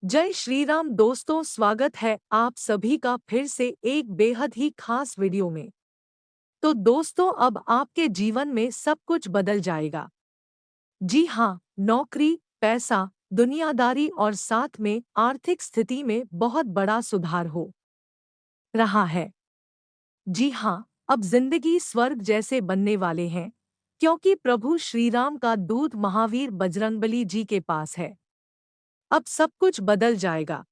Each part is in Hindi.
जय श्री राम दोस्तों, स्वागत है आप सभी का फिर से एक बेहद ही खास वीडियो में। तो दोस्तों, अब आपके जीवन में सब कुछ बदल जाएगा। जी हाँ, नौकरी, पैसा, दुनियादारी और साथ में आर्थिक स्थिति में बहुत बड़ा सुधार हो रहा है। जी हाँ, अब जिंदगी स्वर्ग जैसे बनने वाले हैं, क्योंकि प्रभु श्री राम का दूत महावीर बजरंगबली जी के पास है। अब सब कुछ बदल जाएगा।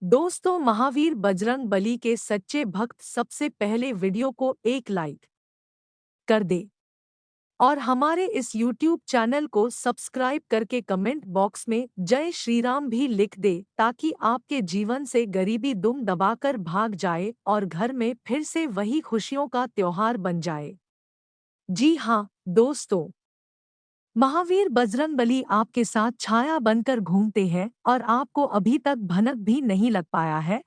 दोस्तों, महावीर बजरंग बली के सच्चे भक्त सबसे पहले वीडियो को एक लाइक कर दे और हमारे इस YouTube चैनल को सब्सक्राइब करके कमेंट बॉक्स में जय श्री राम भी लिख दे, ताकि आपके जीवन से गरीबी दुम दबाकर भाग जाए और घर में फिर से वही खुशियों का त्योहार बन जाए। जी हाँ दोस्तों, महावीर बजरंगबली आपके साथ छाया बनकर घूमते हैं और आपको अभी तक भनक भी नहीं लग पाया है।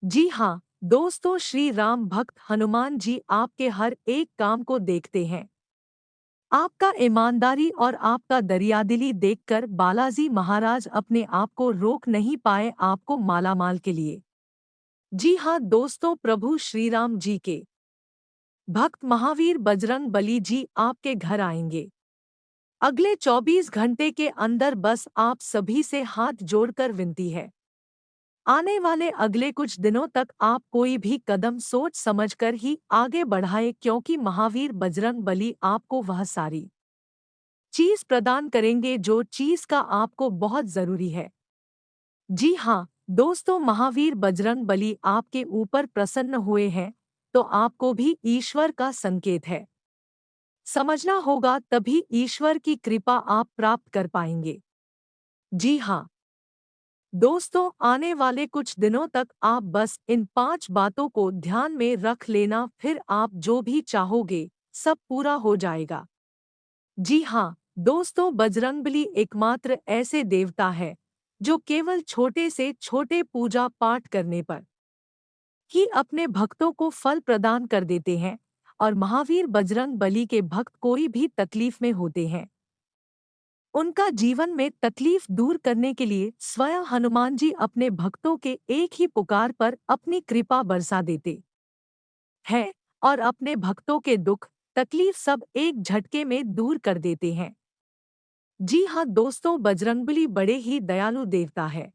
जी हाँ दोस्तों, श्री राम भक्त हनुमान जी आपके हर एक काम को देखते हैं। आपका ईमानदारी और आपका दरियादिली देखकर बालाजी महाराज अपने आप को रोक नहीं पाए आपको मालामाल के लिए। जी हाँ दोस्तों, प्रभु श्री राम जी के भक्त महावीर बजरंग बली जी आपके घर आएंगे। अगले 24 घंटे के अंदर बस आप सभी से हाथ जोड़कर विनती है। आने वाले अगले कुछ दिनों तक आप कोई भी कदम सोच समझकर ही आगे बढ़ाएं, क्योंकि महावीर बजरंग बली आपको वह सारी चीज प्रदान करेंगे जो चीज का आपको बहुत जरूरी है। जी हाँ दोस्तों, महावीर बजरंग बली आपके ऊपर प्रसन्न हुए हैं, तो आपको भी ईश्वर का संकेत है। समझना होगा, तभी ईश्वर की कृपा आप प्राप्त कर पाएंगे। जी हाँ दोस्तों, आने वाले कुछ दिनों तक आप बस इन 5 बातों को ध्यान में रख लेना, फिर आप जो भी चाहोगे सब पूरा हो जाएगा। जी हाँ दोस्तों, बजरंगबली एकमात्र ऐसे देवता है जो केवल छोटे से छोटे पूजा पाठ करने पर ही अपने भक्तों को फल प्रदान कर देते हैं। और महावीर बजरंग बली के भक्त कोई भी तकलीफ में होते हैं, उनका जीवन में तकलीफ दूर करने के लिए स्वयं हनुमान जी अपने भक्तों के एक ही पुकार पर अपनी कृपा बरसा देते हैं और अपने भक्तों के दुख तकलीफ सब एक झटके में दूर कर देते हैं। जी हाँ दोस्तों, बजरंगबली बड़े ही दयालु देवता है,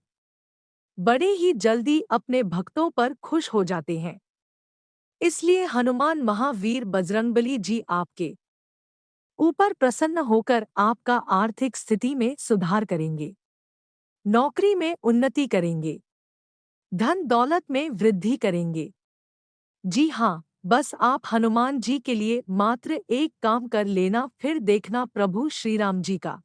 बड़े ही जल्दी अपने भक्तों पर खुश हो जाते हैं। इसलिए हनुमान महावीर बजरंगबली जी आपके ऊपर प्रसन्न होकर आपका आर्थिक स्थिति में सुधार करेंगे, नौकरी में उन्नति करेंगे, धन दौलत में वृद्धि करेंगे। जी हाँ, बस आप हनुमान जी के लिए मात्र एक काम कर लेना, फिर देखना प्रभु श्री राम जी का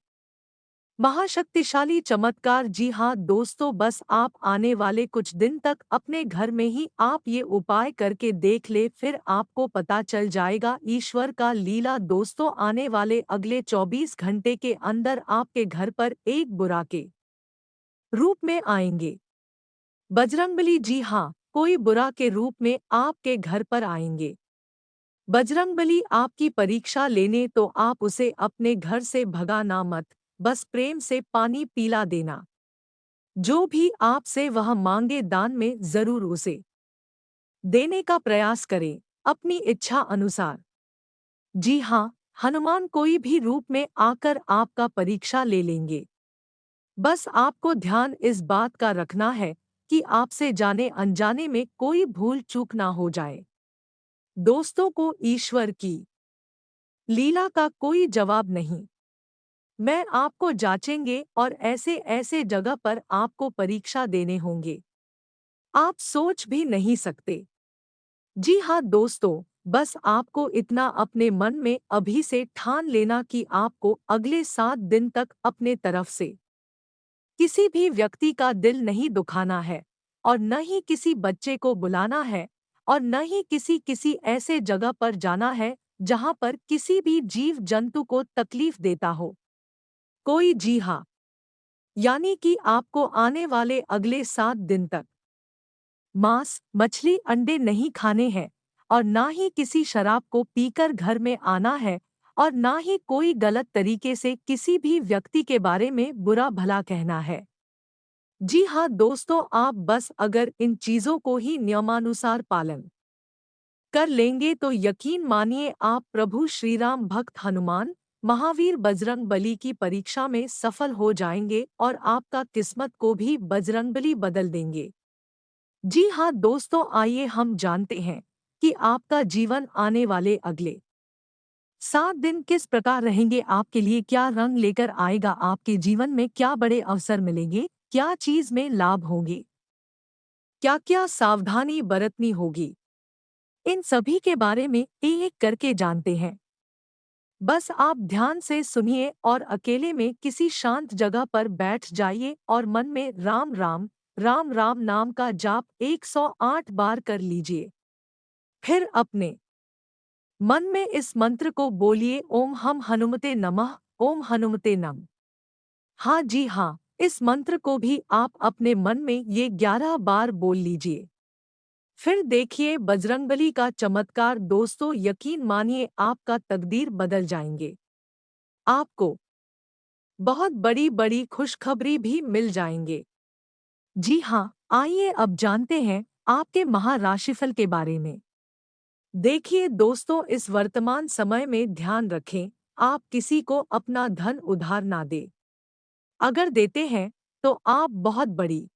महाशक्तिशाली चमत्कार। जी हाँ दोस्तों, बस आप आने वाले कुछ दिन तक अपने घर में ही आप ये उपाय करके देख ले, फिर आपको पता चल जाएगा ईश्वर का लीला। दोस्तों, आने वाले अगले 24 घंटे के अंदर आपके घर पर एक बुरा के रूप में आएंगे बजरंगबली। जी हाँ, कोई बुरा के रूप में आपके घर पर आएंगे। बजरंगबली आपकी परीक्षा लेने, तो आप उसे अपने घर से भगाना मत, बस प्रेम से पानी पिला देना। जो भी आपसे वह मांगे दान में जरूर उसे देने का प्रयास करें, अपनी इच्छा अनुसार। जी हाँ, हनुमान कोई भी रूप में आकर आपका परीक्षा ले लेंगे। बस आपको ध्यान इस बात का रखना है कि आपसे जाने अनजाने में कोई भूल चूक ना हो जाए। दोस्तों को ईश्वर की लीला का कोई जवाब नहीं। मैं आपको जांचेंगे और ऐसे ऐसे जगह पर आपको परीक्षा देने होंगे, आप सोच भी नहीं सकते। जी हाँ दोस्तों, बस आपको इतना अपने मन में अभी से ठान लेना कि आपको अगले 7 दिन तक अपने तरफ से किसी भी व्यक्ति का दिल नहीं दुखाना है, और न ही किसी बच्चे को बुलाना है, और न ही किसी ऐसे जगह पर जाना है जहां पर किसी भी जीव जंतु को तकलीफ देता हो कोई। जी हाँ, यानी कि आपको आने वाले अगले 7 दिन तक मांस, मछली, अंडे नहीं खाने हैं, और ना ही किसी शराब को पीकर घर में आना है, और ना ही कोई गलत तरीके से किसी भी व्यक्ति के बारे में बुरा भला कहना है। जी हाँ दोस्तों, आप बस अगर इन चीज़ों को ही नियमानुसार पालन कर लेंगे तो यकीन मानिए आप प्रभु श्रीराम भक्त हनुमान महावीर बजरंग बली की परीक्षा में सफल हो जाएंगे और आपका किस्मत को भी बजरंगबली बदल देंगे। जी हाँ दोस्तों, आइए हम जानते हैं कि आपका जीवन आने वाले अगले 7 दिन किस प्रकार रहेंगे, आपके लिए क्या रंग लेकर आएगा, आपके जीवन में क्या बड़े अवसर मिलेंगे, क्या चीज में लाभ होंगे, क्या क्या सावधानी बरतनी होगी, इन सभी के बारे में एक करके जानते हैं। बस आप ध्यान से सुनिए और अकेले में किसी शांत जगह पर बैठ जाइए और मन में राम राम राम राम नाम का जाप 108 बार कर लीजिए। फिर अपने मन में इस मंत्र को बोलिए, ओम हम हनुमते नमः, ओम हनुमते नम। हाँ जी हाँ, इस मंत्र को भी आप अपने मन में ये 11 बार बोल लीजिए। फिर देखिए बजरंगबली का चमत्कार दोस्तों, यकीन मानिए आपका तकदीर बदल जाएंगे। आपको बहुत बड़ी बड़ी खुशखबरी भी मिल जाएंगे। जी हाँ, आइए अब जानते हैं आपके महाराशिफल के बारे में। देखिए दोस्तों, इस वर्तमान समय में ध्यान रखें, आप किसी को अपना धन उधार ना दें। अगर देते हैं तो आप बहुत बड़ी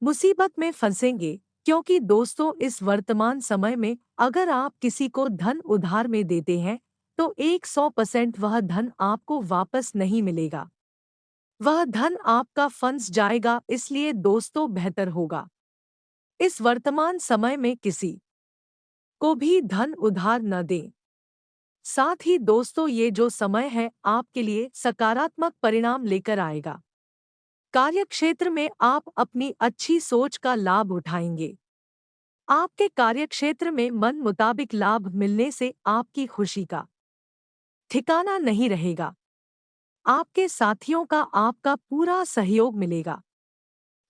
मुसीबत में फंसेंगे, क्योंकि दोस्तों इस वर्तमान समय में अगर आप किसी को धन उधार में देते हैं तो 100% वह धन आपको वापस नहीं मिलेगा। वह धन आपका फंस जाएगा, इसलिए दोस्तों बेहतर होगा इस वर्तमान समय में किसी को भी धन उधार न दें। साथ ही दोस्तों ये जो समय है आपके लिए सकारात्मक परिणाम लेकर आएगा। कार्यक्षेत्र में आप अपनी अच्छी सोच का लाभ उठाएंगे। आपके कार्यक्षेत्र में मन मुताबिक लाभ मिलने से आपकी खुशी का ठिकाना नहीं रहेगा। आपके साथियों का आपका पूरा सहयोग मिलेगा।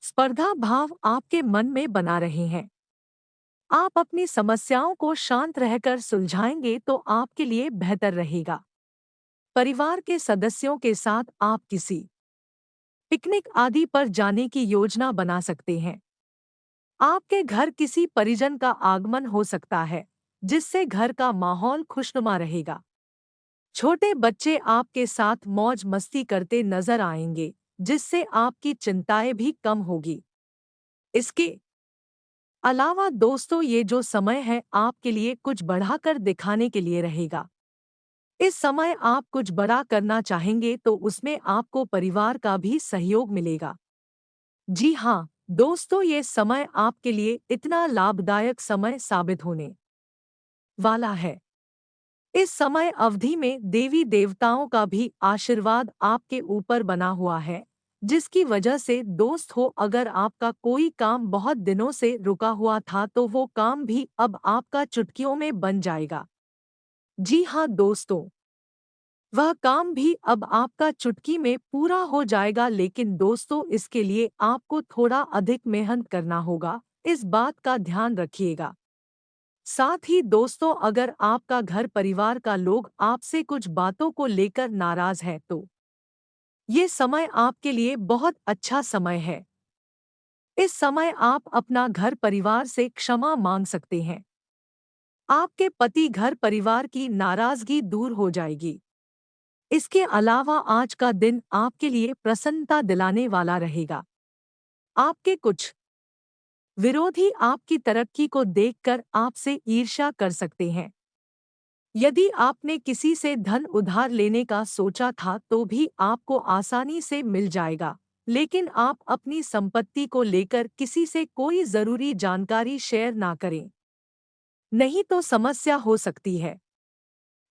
स्पर्धा भाव आपके मन में बना रहे हैं। आप अपनी समस्याओं को शांत रहकर सुलझाएंगे तो आपके लिए बेहतर रहेगा। परिवार के सदस्यों के साथ आप किसी पिकनिक आदि पर जाने की योजना बना सकते हैं। आपके घर किसी परिजन का आगमन हो सकता है, जिससे घर का माहौल खुशनुमा रहेगा। छोटे बच्चे आपके साथ मौज मस्ती करते नजर आएंगे, जिससे आपकी चिंताएं भी कम होगी। इसके अलावा दोस्तों ये जो समय है आपके लिए कुछ बढ़ाकर दिखाने के लिए रहेगा। इस समय आप कुछ बड़ा करना चाहेंगे तो उसमें आपको परिवार का भी सहयोग मिलेगा। जी हाँ दोस्तों, ये समय आपके लिए इतना लाभदायक समय साबित होने वाला है। इस समय अवधि में देवी देवताओं का भी आशीर्वाद आपके ऊपर बना हुआ है, जिसकी वजह से दोस्त हो अगर आपका कोई काम बहुत दिनों से रुका हुआ था तो वो काम भी अब आपका चुटकियों में बन जाएगा। जी हाँ दोस्तों, वह काम भी अब आपका चुटकी में पूरा हो जाएगा, लेकिन दोस्तों इसके लिए आपको थोड़ा अधिक मेहनत करना होगा, इस बात का ध्यान रखिएगा। साथ ही दोस्तों अगर आपका घर परिवार का लोग आपसे कुछ बातों को लेकर नाराज है तो ये समय आपके लिए बहुत अच्छा समय है। इस समय आप अपना घर परिवार से क्षमा मांग सकते हैं। आपके पति घर परिवार की नाराजगी दूर हो जाएगी। इसके अलावा आज का दिन आपके लिए प्रसन्नता दिलाने वाला रहेगा। आपके कुछ विरोधी आपकी तरक्की को देखकर आपसे ईर्ष्या कर सकते हैं। यदि आपने किसी से धन उधार लेने का सोचा था तो भी आपको आसानी से मिल जाएगा, लेकिन आप अपनी संपत्ति को लेकर किसी से कोई जरूरी जानकारी शेयर ना करें, नहीं तो समस्या हो सकती है।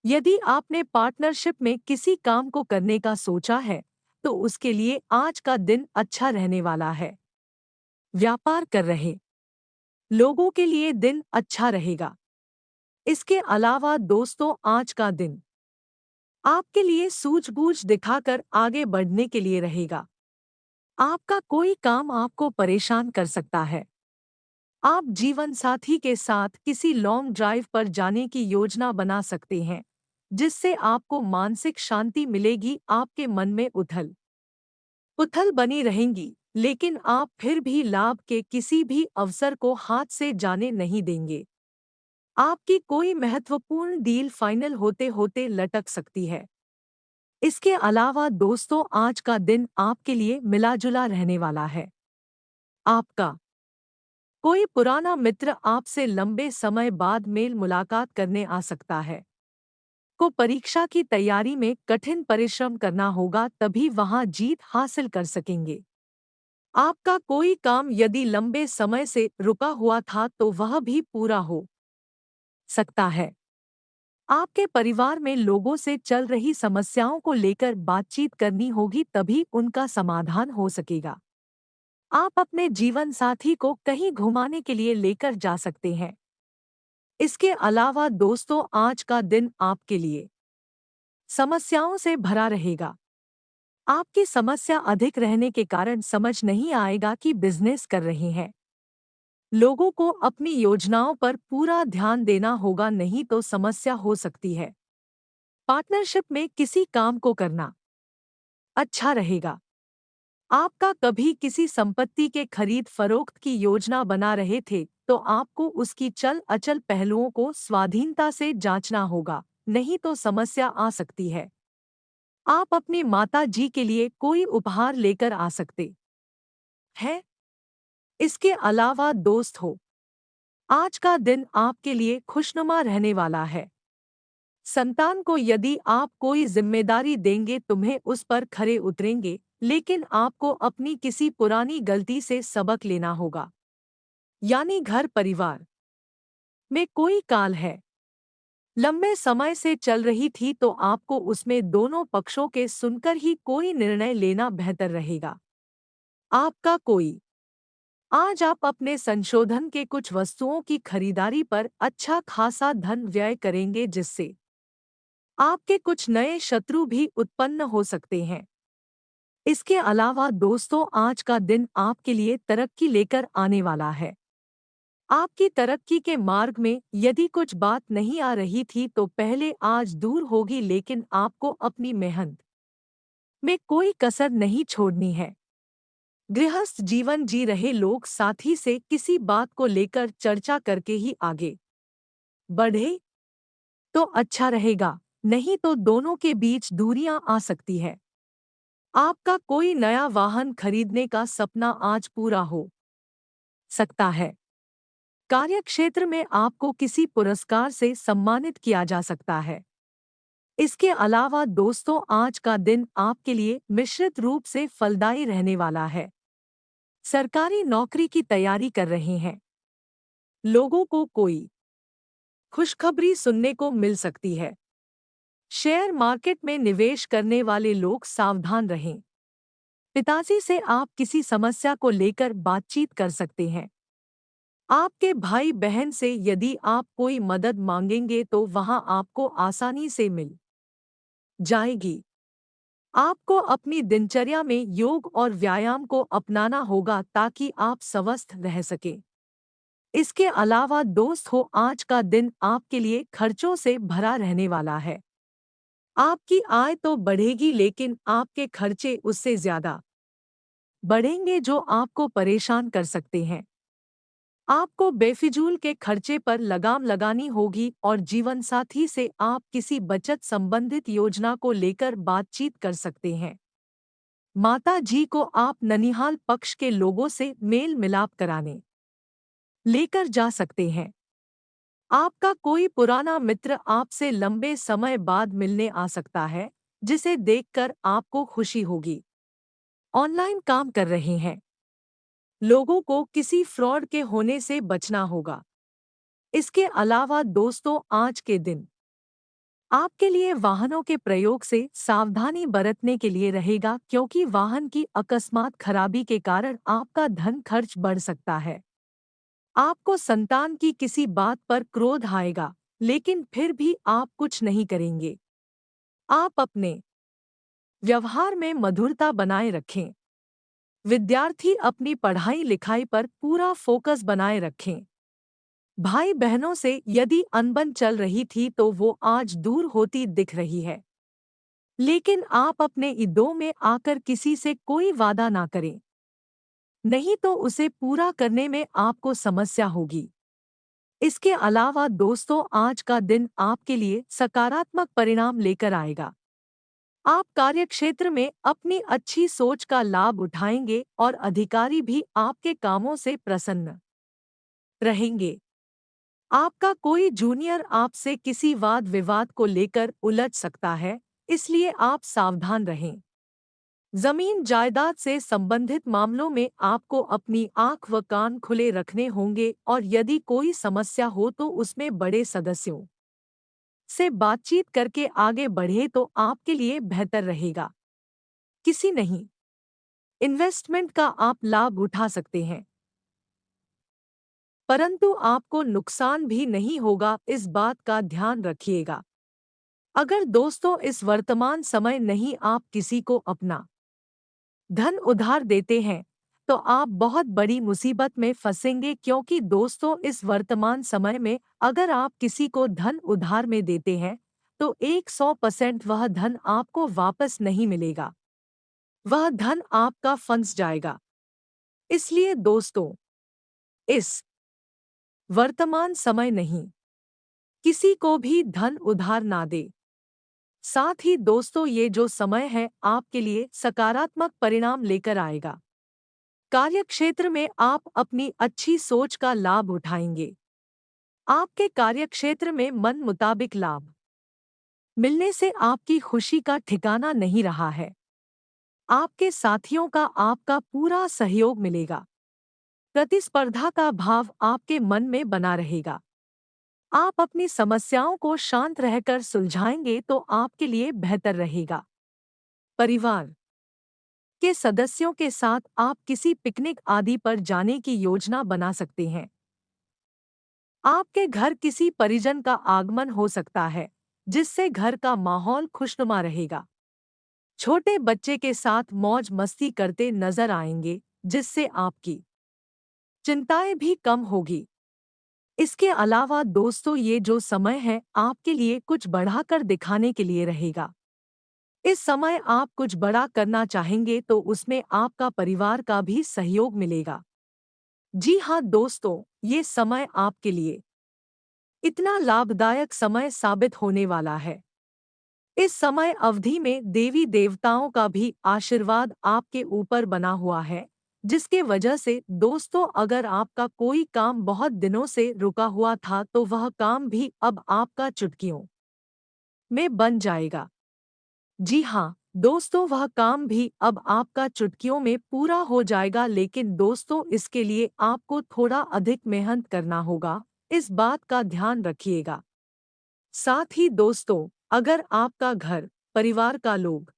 यदि आपने पार्टनरशिप में किसी काम को करने का सोचा है तो उसके लिए आज का दिन अच्छा रहने वाला है। व्यापार कर रहे लोगों के लिए दिन अच्छा रहेगा। इसके अलावा दोस्तों आज का दिन आपके लिए सूझबूझ दिखाकर आगे बढ़ने के लिए रहेगा। आपका कोई काम आपको परेशान कर सकता है। आप जीवन साथी के साथ किसी लॉन्ग ड्राइव पर जाने की योजना बना सकते हैं, जिससे आपको मानसिक शांति मिलेगी। आपके मन में उथल पुथल बनी रहेंगी, लेकिन आप फिर भी लाभ के किसी भी अवसर को हाथ से जाने नहीं देंगे। आपकी कोई महत्वपूर्ण डील फाइनल होते होते लटक सकती है। इसके अलावा दोस्तों, आज का दिन आपके लिए मिला-जुला रहने वाला है। आपका कोई पुराना मित्र आपसे लंबे समय बाद मेल मुलाकात करने आ सकता है। को परीक्षा की तैयारी में कठिन परिश्रम करना होगा, तभी वहां जीत हासिल कर सकेंगे। आपका कोई काम यदि लंबे समय से रुका हुआ था तो वह भी पूरा हो सकता है। आपके परिवार में लोगों से चल रही समस्याओं को लेकर बातचीत करनी होगी, तभी उनका समाधान हो सकेगा। आप अपने जीवन साथी को कहीं घुमाने के लिए लेकर जा सकते हैं। इसके अलावा दोस्तों, आज का दिन आपके लिए समस्याओं से भरा रहेगा। आपकी समस्या अधिक रहने के कारण समझ नहीं आएगा कि बिजनेस कर रहे हैं। लोगों को अपनी योजनाओं पर पूरा ध्यान देना होगा, नहीं तो समस्या हो सकती है। पार्टनरशिप में किसी काम को करना अच्छा रहेगा। आपका कभी किसी संपत्ति के खरीद फरोख्त की योजना बना रहे थे तो आपको उसकी चल अचल पहलुओं को स्वाधीनता से जांचना होगा, नहीं तो समस्या आ सकती है। आप अपनी माता जी के लिए कोई उपहार लेकर आ सकते हैं। इसके अलावा दोस्त हो, आज का दिन आपके लिए खुशनुमा रहने वाला है। संतान को यदि आप कोई जिम्मेदारी देंगे, तुम्हें उस पर खरे उतरेंगे, लेकिन आपको अपनी किसी पुरानी गलती से सबक लेना होगा। यानी घर परिवार में कोई काल है, लंबे समय से चल रही थी, तो आपको उसमें दोनों पक्षों के सुनकर ही कोई निर्णय लेना बेहतर रहेगा। आपका कोई आज आप अपने संशोधन के कुछ वस्तुओं की खरीदारी पर अच्छा खासा धन व्यय करेंगे, जिससे आपके कुछ नए शत्रु भी उत्पन्न हो सकते हैं। इसके अलावा दोस्तों, आज का दिन आपके लिए तरक्की लेकर आने वाला है। आपकी तरक्की के मार्ग में यदि कुछ बात नहीं आ रही थी तो पहले आज दूर होगी, लेकिन आपको अपनी मेहनत में कोई कसर नहीं छोड़नी है। गृहस्थ जीवन जी रहे लोग साथी से किसी बात को लेकर चर्चा करके ही आगे बढ़े तो अच्छा रहेगा, नहीं तो दोनों के बीच दूरियां आ सकती है। आपका कोई नया वाहन खरीदने का सपना आज पूरा हो सकता है। कार्यक्षेत्र में आपको किसी पुरस्कार से सम्मानित किया जा सकता है। इसके अलावा दोस्तों, आज का दिन आपके लिए मिश्रित रूप से फलदायी रहने वाला है। सरकारी नौकरी की तैयारी कर रहे हैं लोगों को कोई खुशखबरी सुनने को मिल सकती है। शेयर मार्केट में निवेश करने वाले लोग सावधान रहें। पिताजी से आप किसी समस्या को लेकर बातचीत कर सकते हैं। आपके भाई बहन से यदि आप कोई मदद मांगेंगे तो वहां आपको आसानी से मिल जाएगी। आपको अपनी दिनचर्या में योग और व्यायाम को अपनाना होगा ताकि आप स्वस्थ रह सकें। इसके अलावा दोस्त हो, आज का दिन आपके लिए खर्चों से भरा रहने वाला है। आपकी आय तो बढ़ेगी, लेकिन आपके खर्चे उससे ज्यादा बढ़ेंगे, जो आपको परेशान कर सकते हैं। आपको बेफिजूल के खर्चे पर लगाम लगानी होगी और जीवनसाथी से आप किसी बचत संबंधित योजना को लेकर बातचीत कर सकते हैं। माता जी को आप ननिहाल पक्ष के लोगों से मेल मिलाप कराने लेकर जा सकते हैं। आपका कोई पुराना मित्र आपसे लंबे समय बाद मिलने आ सकता है, जिसे देखकर आपको खुशी होगी। ऑनलाइन काम कर रहे हैं लोगों को किसी फ्रॉड के होने से बचना होगा। इसके अलावा दोस्तों, आज के दिन आपके लिए वाहनों के प्रयोग से सावधानी बरतने के लिए रहेगा, क्योंकि वाहन की अकस्मात खराबी के कारण आपका धन खर्च बढ़ सकता है। आपको संतान की किसी बात पर क्रोध आएगा, लेकिन फिर भी आप कुछ नहीं करेंगे। आप अपने व्यवहार में मधुरता बनाए रखें। विद्यार्थी अपनी पढ़ाई लिखाई पर पूरा फोकस बनाए रखें। भाई बहनों से यदि अनबन चल रही थी तो वो आज दूर होती दिख रही है। लेकिन आप अपने ईदों में आकर किसी से कोई वादा ना करें। नहीं तो उसे पूरा करने में आपको समस्या होगी। इसके अलावा दोस्तों, आज का दिन आपके लिए सकारात्मक परिणाम लेकर आएगा। आप कार्यक्षेत्र में अपनी अच्छी सोच का लाभ उठाएंगे और अधिकारी भी आपके कामों से प्रसन्न रहेंगे। आपका कोई जूनियर आपसे किसी वाद विवाद को लेकर उलझ सकता है, इसलिए आप सावधान रहें। जमीन जायदाद से संबंधित मामलों में आपको अपनी आंख व कान खुले रखने होंगे और यदि कोई समस्या हो तो उसमें बड़े सदस्यों से बातचीत करके आगे बढ़े तो आपके लिए बेहतर रहेगा। किसी नहीं इन्वेस्टमेंट का आप लाभ उठा सकते हैं, परंतु आपको नुकसान भी नहीं होगा, इस बात का ध्यान रखिएगा। अगर दोस्तों इस वर्तमान समय नहीं आप किसी को अपना धन उधार देते हैं तो आप बहुत बड़ी मुसीबत में फंसेंगे, क्योंकि दोस्तों इस वर्तमान समय में अगर आप किसी को धन उधार में देते हैं तो 100% वह धन आपको वापस नहीं मिलेगा। वह धन आपका फंस जाएगा। इसलिए दोस्तों, इस वर्तमान समय नहीं किसी को भी धन उधार ना दे। साथ ही दोस्तों, ये जो समय है आपके लिए सकारात्मक परिणाम लेकर आएगा। कार्यक्षेत्र में आप अपनी अच्छी सोच का लाभ उठाएंगे। आपके कार्यक्षेत्र में मन मुताबिक लाभ मिलने से आपकी खुशी का ठिकाना नहीं रहा है। आपके साथियों का आपका पूरा सहयोग मिलेगा। प्रतिस्पर्धा का भाव आपके मन में बना रहेगा। आप अपनी समस्याओं को शांत रहकर सुलझाएंगे तो आपके लिए बेहतर रहेगा। परिवार के सदस्यों के साथ आप किसी पिकनिक आदि पर जाने की योजना बना सकते हैं। आपके घर किसी परिजन का आगमन हो सकता है, जिससे घर का माहौल खुशनुमा रहेगा। छोटे बच्चे के साथ मौज मस्ती करते नजर आएंगे, जिससे आपकी चिंताएं भी कम होगी। इसके अलावा दोस्तों, ये जो समय है आपके लिए कुछ बढ़ाकर दिखाने के लिए रहेगा। इस समय आप कुछ बड़ा करना चाहेंगे तो उसमें आपका परिवार का भी सहयोग मिलेगा। जी हाँ दोस्तों, ये समय आपके लिए इतना लाभदायक समय साबित होने वाला है। इस समय अवधि में देवी देवताओं का भी आशीर्वाद आपके ऊपर बना हुआ है, जिसके वजह से दोस्तों, अगर आपका कोई काम बहुत दिनों से रुका हुआ था तो वह काम भी अब आपका चुटकियों में बन जाएगा। जी हाँ दोस्तों, वह काम भी अब आपका चुटकियों में पूरा हो जाएगा, लेकिन दोस्तों इसके लिए आपको थोड़ा अधिक मेहनत करना होगा, इस बात का ध्यान रखिएगा। साथ ही दोस्तों, अगर आपका घर परिवार का लोग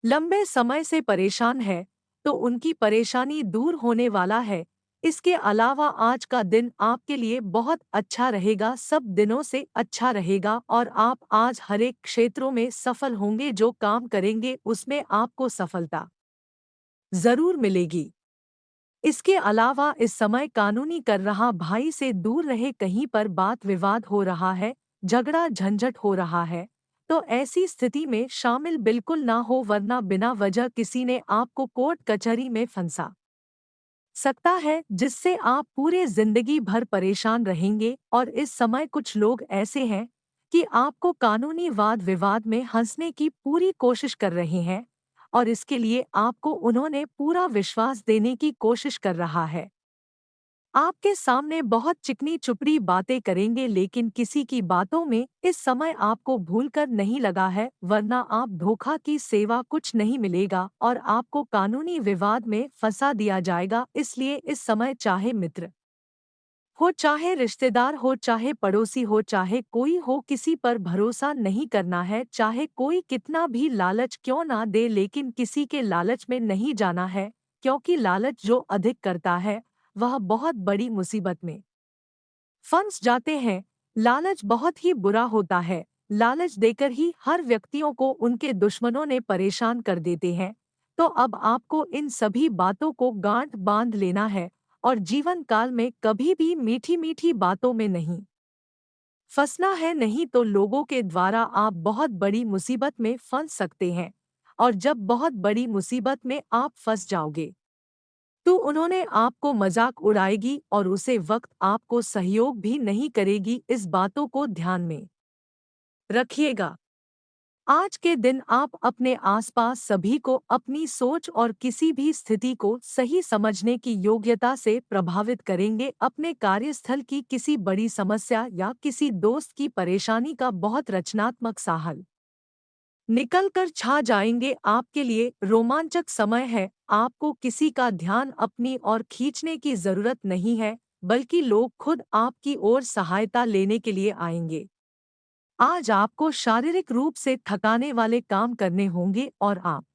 लंबे समय से परेशान है तो उनकी परेशानी दूर होने वाला है। इसके अलावा आज का दिन आपके लिए बहुत अच्छा रहेगा, सब दिनों से अच्छा रहेगा और आप आज हर एक क्षेत्रों में सफल होंगे। जो काम करेंगे उसमें आपको सफलता जरूर मिलेगी। इसके अलावा इस समय कानूनी कर रहा भाई से दूर रहे, कहीं पर बात विवाद हो रहा है, झगड़ा झंझट हो रहा है, तो ऐसी स्थिति में शामिल बिल्कुल ना हो, वरना बिना वजह किसी ने आपको कोर्ट कचहरी में फंसा सकता है, जिससे आप पूरे जिंदगी भर परेशान रहेंगे। और इस समय कुछ लोग ऐसे हैं कि आपको कानूनी वाद विवाद में हंसने की पूरी कोशिश कर रहे हैं और इसके लिए आपको उन्होंने पूरा विश्वास देने की कोशिश कर रहा है। आपके सामने बहुत चिकनी चुपड़ी बातें करेंगे, लेकिन किसी की बातों में इस समय आपको भूलकर नहीं लगा है, वरना आप धोखा की सेवा कुछ नहीं मिलेगा और आपको कानूनी विवाद में फंसा दिया जाएगा। इसलिए इस समय चाहे मित्र हो, चाहे रिश्तेदार हो, चाहे पड़ोसी हो, चाहे कोई हो, किसी पर भरोसा नहीं करना है। चाहे कोई कितना भी लालच क्यों ना दे, लेकिन किसी के लालच में नहीं जाना है, क्योंकि लालच जो अधिक करता है वह बहुत बड़ी मुसीबत में फंस जाते हैं। लालच बहुत ही बुरा होता है। लालच देकर ही हर व्यक्तियों को उनके दुश्मनों ने परेशान कर देते हैं। तो अब आपको इन सभी बातों को गांठ बांध लेना है और जीवन काल में कभी भी मीठी मीठी बातों में नहीं फंसना है, नहीं तो लोगों के द्वारा आप बहुत बड़ी मुसीबत में फंस सकते हैं। और जब बहुत बड़ी मुसीबत में आप फंस जाओगे तो उन्होंने आपको मजाक उड़ाएगी और उसे वक्त आपको सहयोग भी नहीं करेगी। इस बातों को ध्यान में रखिएगा। आज के दिन आप अपने आसपास सभी को अपनी सोच और किसी भी स्थिति को सही समझने की योग्यता से प्रभावित करेंगे। अपने कार्यस्थल की किसी बड़ी समस्या या किसी दोस्त की परेशानी का बहुत रचनात्मक सा हल निकल कर छा जाएंगे। आपके लिए रोमांचक समय है। आपको किसी का ध्यान अपनी ओर खींचने की जरूरत नहीं है, बल्कि लोग खुद आपकी ओर सहायता लेने के लिए आएंगे। आज आपको शारीरिक रूप से थकाने वाले काम करने होंगे और आप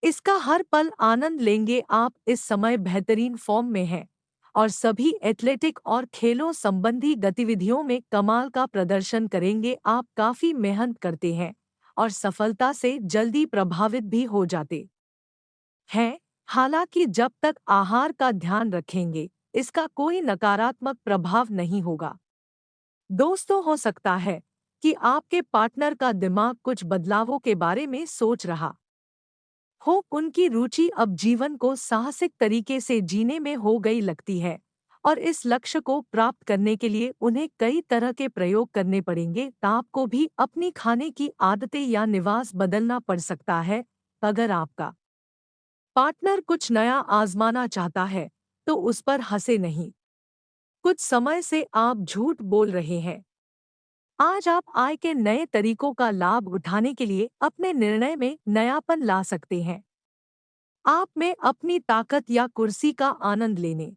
इसका हर पल आनंद लेंगे। आप इस समय बेहतरीन फॉर्म में हैं और सभी एथलेटिक और खेलों संबंधी गतिविधियों में कमाल का प्रदर्शन करेंगे। आप काफी मेहनत करते हैं और सफलता से जल्दी प्रभावित भी हो जाते हैं। हालांकि जब तक आहार का ध्यान रखेंगे, इसका कोई नकारात्मक प्रभाव नहीं होगा। दोस्तों, हो सकता है कि आपके पार्टनर का दिमाग कुछ बदलावों के बारे में सोच रहा हो। उनकी रुचि अब जीवन को साहसिक तरीके से जीने में हो गई लगती है और इस लक्ष्य को प्राप्त करने के लिए उन्हें कई तरह के प्रयोग करने पड़ेंगे। आपको भी अपनी खाने की आदतें या निवास बदलना पड़ सकता है। अगर आपका पार्टनर कुछ नया आजमाना चाहता है, तो उस पर हंसे नहीं। कुछ समय से आप झूठ बोल रहे हैं। आज आप आय के नए तरीकों का लाभ उठाने के लिए अपने निर्णय में नयापन ला सकते हैं। आप में अपनी ताकत या कुर्सी का आनंद लेने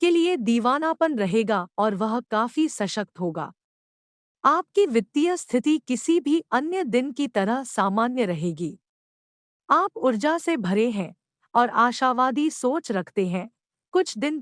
के लिए दीवानापन रहेगा और वह काफी सशक्त होगा। आपकी वित्तीय स्थिति किसी भी अन्य दिन की तरह सामान्य रहेगी। आप ऊर्जा से भरे हैं और आशावादी सोच रखते हैं। कुछ दिन